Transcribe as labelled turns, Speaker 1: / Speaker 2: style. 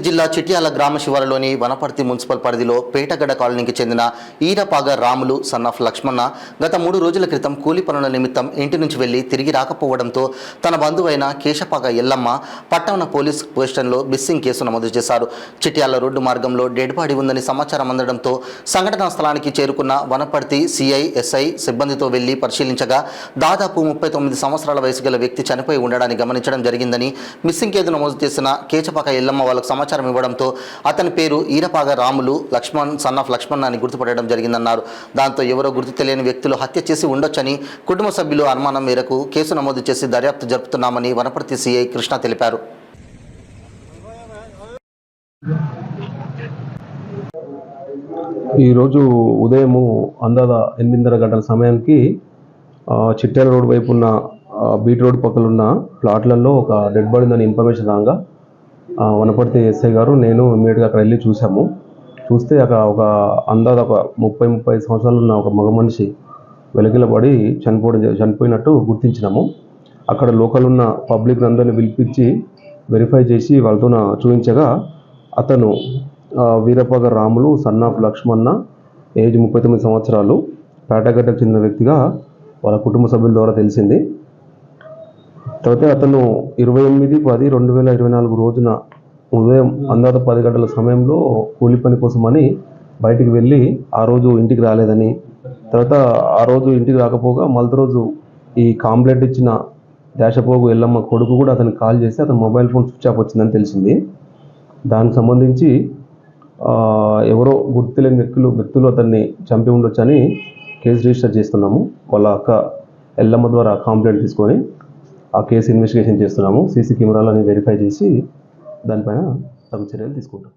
Speaker 1: జిల్లా చిట్యాల గ్రామ శివారులోని వనపర్తి మున్సిపల్ పరిధిలో పేటగడ్డ కాలనీకి చెందిన ఈరపాగ రాములు సన్నాఫ్ లక్ష్మణ గత 3 రోజుల క్రితం కూలి పనుల నిమిత్తం ఇంటి నుంచి వెళ్లి తిరిగి రాకపోవడంతో తన బంధువైన కేశపాగ ఎల్లమ్మ పట్టణ పోలీస్ స్టేషన్లో మిస్సింగ్ కేసు నమోదు చేశారు. చిట్యాల రోడ్డు మార్గంలో డెడ్ బాడీ ఉందని సమాచారం అందడంతో సంఘటనా స్థలానికి చేరుకున్న వనపర్తి సిఐ ఎస్ఐ సిబ్బందితో వెళ్లి పరిశీలించగా దాదాపు 39 సంవత్సరాల వయసు గల వ్యక్తి చనిపోయి ఉండడాన్ని గమనించడం జరిగిందని మిస్సింగ్ కేసు నమోదు చేసిన కేశపాగ ఎల్లమ్మ వాళ్ళకు సమాచారం ఇవ్వడంతో అతని పేరు ఈరపాగ రాములు లక్ష్మణ్ సన్నాఫ్ లక్ష్మణ్ అని గుర్తుపట్టడం జరిగిందన్నారు. దాంతో ఎవరో గుర్తు తెలియని వ్యక్తులు హత్య చేసి ఉండొచ్చని కుటుంబ సభ్యులు అనుమానం మేరకు కేసు నమోదు చేసి దర్యాప్తు జరుపుతున్నామని వనపర్తి సిఐ కృష్ణ తెలిపారు.
Speaker 2: ఈరోజు ఉదయము అందాద 8:30 గంటల సమయానికి చిట్యాల రోడ్ వైపు ఉన్న బీట్ రోడ్ పక్కన ఉన్న ప్లాట్లలో ఒక డెడ్ బాడీ ఉందని ఇన్ఫర్మేషన్ రాగా వనపర్తి ఎస్ఐ గారు నేను ఇమ్మీడియట్గా అక్కడ వెళ్ళి చూసాము. చూస్తే అక్కడ ఒక అందాద ఒక 30-35 సంవత్సరాలు ఉన్న ఒక మగ మనిషి వెలకిలబడి చనిపోయినట్టు గుర్తించినాము. అక్కడ లోకల్ ఉన్న పబ్లిక్ అందరిని పిలిపించి వెరిఫై చేసి వాళ్ళతో చూపించగా అతను వీరపాగ రాములు సన్నాఫ్ లక్ష్మణ ఏజ్ 39 సంవత్సరాలు పేటగడ్డకు చెందిన వ్యక్తిగా వాళ్ళ కుటుంబ సభ్యుల ద్వారా తెలిసింది. తర్వాత అతను 28/10/2024 రోజున ఉదయం అందాద 10 గంటల సమయంలో కూలి పని కోసమని బయటికి వెళ్ళి ఆ రోజు ఇంటికి రాలేదని, తర్వాత ఆ రోజు ఇంటికి రాకపోగా మళ్ళీ రోజు ఈ కాంప్లైంట్ ఇచ్చిన దేశపోగు ఎల్లమ్మ కొడుకు కూడా అతనికి కాల్ చేసి అతని మొబైల్ ఫోన్ స్విచ్ ఆఫ్ వచ్చిందని తెలిసింది. దానికి సంబంధించి ఎవరో గుర్తులేని వ్యక్తులు అతన్ని చంపి ఉండొచ్చని కేసు రిజిస్టర్ చేస్తున్నాము. వాళ్ళ అక్క ఎల్లమ్మ ద్వారా కాంప్లైంట్ తీసుకొని ఆ కేసు ఇన్వెస్టిగేషన్ చేస్తున్నాము. సీసీ కెమెరాలని వెరిఫై చేసి దానిపైన తగు చర్యలు తీసుకుంటాం.